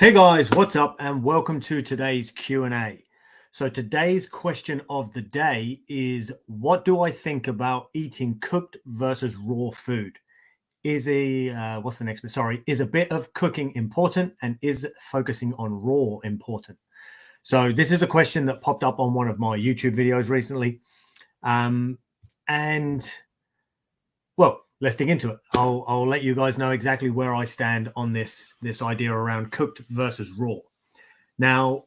Hey guys, what's up and welcome to today's Q&A. So today's question of the day is, what do I think about eating cooked versus raw food? Is what's the next bit? Sorry, is a bit of cooking important, and is focusing on raw important? So this is a question that popped up on one of my YouTube videos recently. And well, let's dig into it. I'll let you guys know exactly where I stand on this idea around cooked versus raw. Now,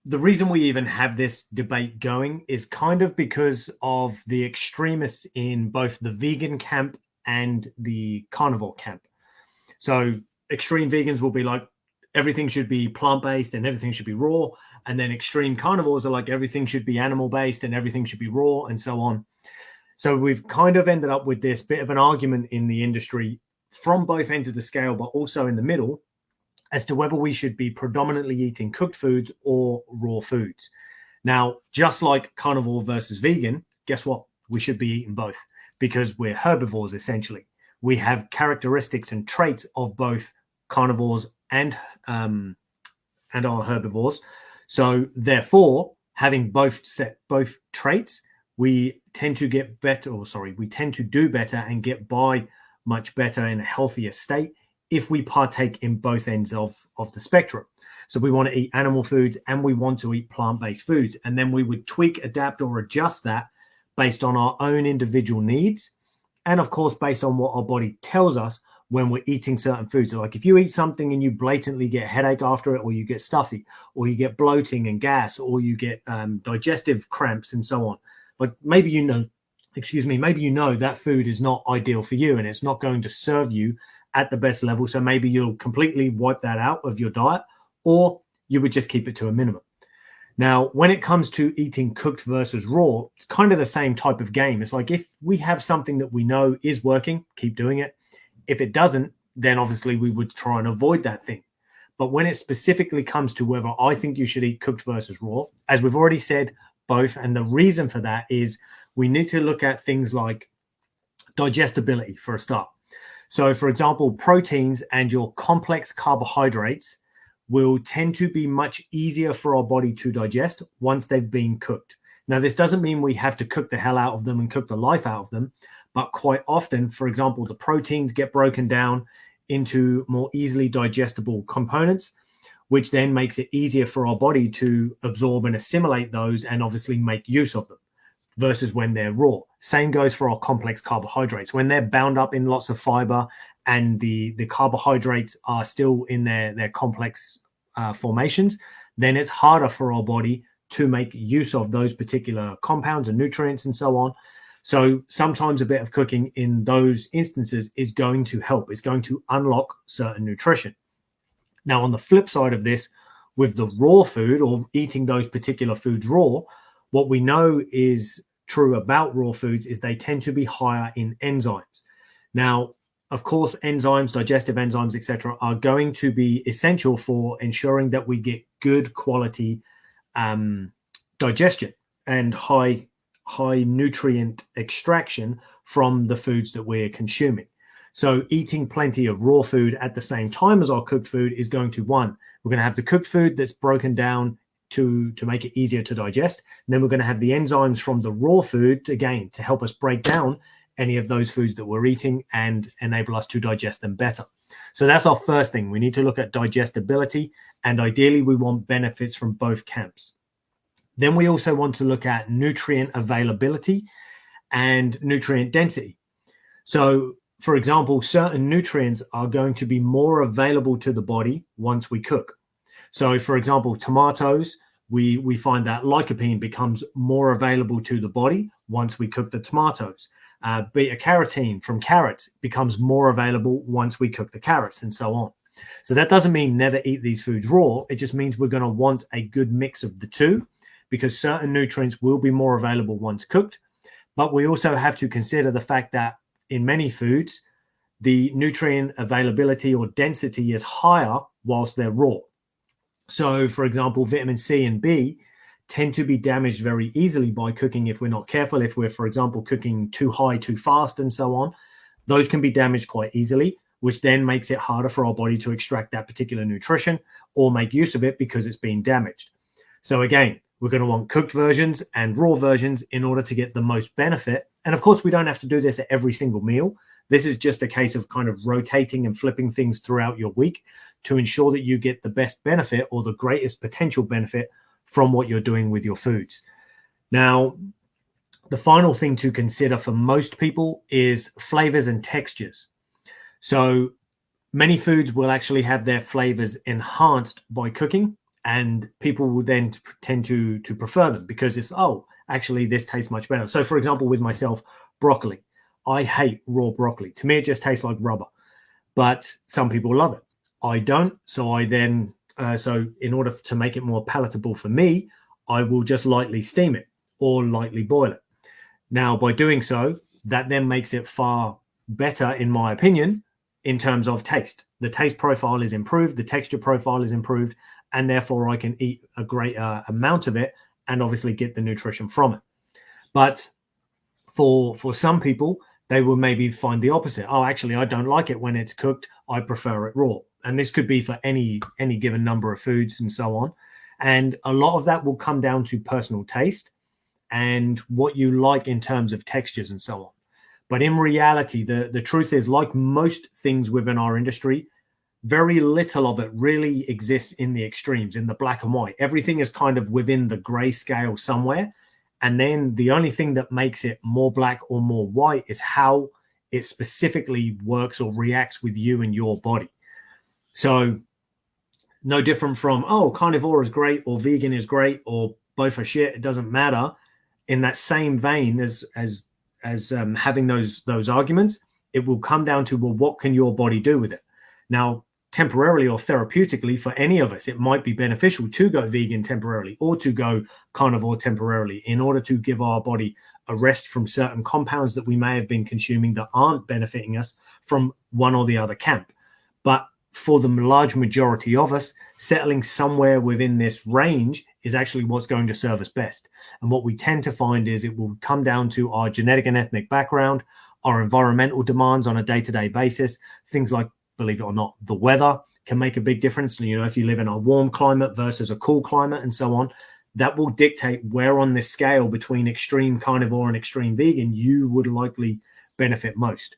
the reason we even have this debate going is kind of because of the extremists in both the vegan camp and the carnivore camp. So extreme vegans will be like, everything should be plant-based and everything should be raw. And then extreme carnivores are like, everything should be animal-based and everything should be raw, and so on. So we've kind of ended up with this bit of an argument in the industry from both ends of the scale, but also in the middle, as to whether we should be predominantly eating cooked foods or raw foods. Now, just like carnivore versus vegan, guess what? We should be eating both, because we're herbivores, essentially. We have characteristics and traits of both carnivores and our herbivores. So therefore, having both traits, we tend to get better, we tend to do better and get by much better in a healthier state if we partake in both ends of the spectrum. So we want to eat animal foods and we want to eat plant-based foods. And then we would tweak, adapt, or adjust that based on our own individual needs. And of course, based on what our body tells us when we're eating certain foods. So like if you eat something and you blatantly get a headache after it, or you get stuffy, or you get bloating and gas, or you get digestive cramps and so on, like maybe maybe that food is not ideal for you and it's not going to serve you at the best level. So maybe you'll completely wipe that out of your diet, or you would just keep it to a minimum. Now, when it comes to eating cooked versus raw, it's kind of the same type of game. It's like, if we have something that we know is working, keep doing it. If it doesn't, then obviously we would try and avoid that thing. But when it specifically comes to whether I think you should eat cooked versus raw, as we've already said, both. And the reason for that is we need to look at things like digestibility for a start. So, for example, proteins and your complex carbohydrates will tend to be much easier for our body to digest once they've been cooked. Now, this doesn't mean we have to cook the hell out of them and cook the life out of them, but quite often, for example, the proteins get broken down into more easily digestible components, which then makes it easier for our body to absorb and assimilate those and obviously make use of them, versus when they're raw. Same goes for our complex carbohydrates. When they're bound up in lots of fiber and the carbohydrates are still in their complex formations, then it's harder for our body to make use of those particular compounds and nutrients and so on. So sometimes a bit of cooking in those instances is going to help. It's going to unlock certain nutrition. Now, on the flip side of this, with the raw food or eating those particular foods raw, what we know is true about raw foods is they tend to be higher in enzymes. Now, of course, enzymes, digestive enzymes, etc., are going to be essential for ensuring that we get good quality digestion and high nutrient extraction from the foods that we're consuming. So eating plenty of raw food at the same time as our cooked food is going to, we're going to have the cooked food that's broken down to make it easier to digest. And then we're going to have the enzymes from the raw food, again, to help us break down any of those foods that we're eating and enable us to digest them better. So that's our first thing. We need to look at digestibility, and ideally we want benefits from both camps. Then we also want to look at nutrient availability and nutrient density. So, for example, certain nutrients are going to be more available to the body once we cook. So, for example, tomatoes, we find that lycopene becomes more available to the body once we cook the tomatoes. Beta carotene from carrots becomes more available once we cook the carrots, and so on. So that doesn't mean never eat these foods raw. It just means we're going to want a good mix of the two, because certain nutrients will be more available once cooked. But we also have to consider the fact that in many foods, the nutrient availability or density is higher whilst they're raw. So, for example, vitamin C and B tend to be damaged very easily by cooking if we're not careful. If we're, for example, cooking too high, too fast, and so on, those can be damaged quite easily. which then makes it harder for our body to extract that particular nutrition or make use of it because it's been damaged. So again, we're going to want cooked versions and raw versions in order to get the most benefit. And of course, we don't have to do this at every single meal. This is just a case of kind of rotating and flipping things throughout your week to ensure that you get the best benefit or the greatest potential benefit from what you're doing with your foods. Now, the final thing to consider for most people is flavors and textures. So many foods will actually have their flavors enhanced by cooking, and people will then tend to prefer them because it's, oh, actually this tastes much better. So for example, with myself, broccoli. I hate raw broccoli. To me, it just tastes like rubber, but some people love it. I don't. So I then, so in order to make it more palatable for me, I will just lightly steam it or lightly boil it. Now, by doing so, that then makes it far better, in my opinion, in terms of taste. The taste profile is improved, the texture profile is improved, and therefore I can eat a greater amount of it and obviously get the nutrition from it. But for some people, they will maybe find the opposite. Oh, actually, I don't like it when it's cooked. I prefer it raw. And this could be for any given number of foods and so on. And a lot of that will come down to personal taste and what you like in terms of textures and so on. But in reality, the truth is, like most things within our industry, very little of it really exists in the extremes, in the black and white. Everything is kind of within the gray scale somewhere. And then the only thing that makes it more black or more white is how it specifically works or reacts with you and your body. So no different from, oh, carnivore is great or vegan is great or both are shit. It doesn't matter. In that same vein as having those arguments, it will come down to, well, what can your body do with it? Now, temporarily or therapeutically, for any of us, it might be beneficial to go vegan temporarily or to go carnivore temporarily in order to give our body a rest from certain compounds that we may have been consuming that aren't benefiting us from one or the other camp. But for the large majority of us, settling somewhere within this range is actually what's going to serve us best. And what we tend to find is it will come down to our genetic and ethnic background, our environmental demands on a day-to-day basis, things like, believe it or not, the weather can make a big difference. You know, if you live in a warm climate versus a cool climate and so on, that will dictate where on this scale between extreme carnivore and extreme vegan you would likely benefit most.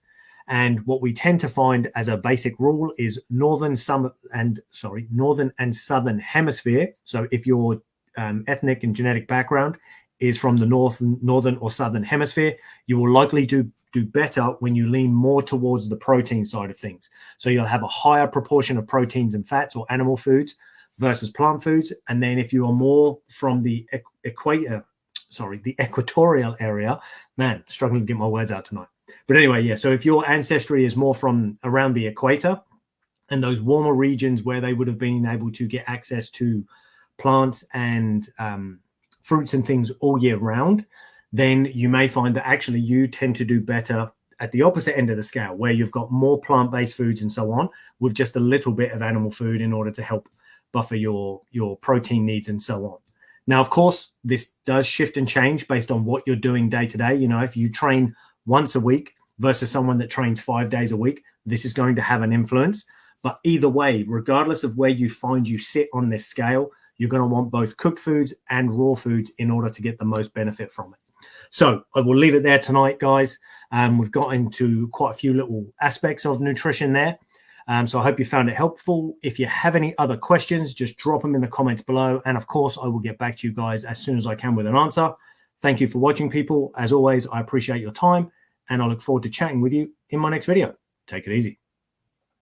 And what we tend to find as a basic rule is northern and southern hemisphere. So if your ethnic and genetic background is from the northern or southern hemisphere, you will likely do better when you lean more towards the protein side of things. So you'll have a higher proportion of proteins and fats or animal foods versus plant foods. And then if you are more from the equatorial area, man, struggling to get my words out tonight. But anyway, yeah, so if your ancestry is more from around the equator and those warmer regions where they would have been able to get access to plants and fruits and things all year round, then you may find that actually you tend to do better at the opposite end of the scale, where you've got more plant-based foods and so on, with just a little bit of animal food in order to help buffer your protein needs and so on. Now, of course, this does shift and change based on what you're doing day to day. You know, if you train once a week versus someone that trains 5 days a week, this is going to have an influence. But either way, regardless of where you find you sit on this scale, you're going to want both cooked foods and raw foods in order to get the most benefit from it. So I will leave it there tonight, guys. We've got into quite a few little aspects of nutrition there. So I hope you found it helpful. If you have any other questions, just drop them in the comments below. And of course, I will get back to you guys as soon as I can with an answer. Thank you for watching, people. As always, I appreciate your time, and I look forward to chatting with you in my next video. Take it easy.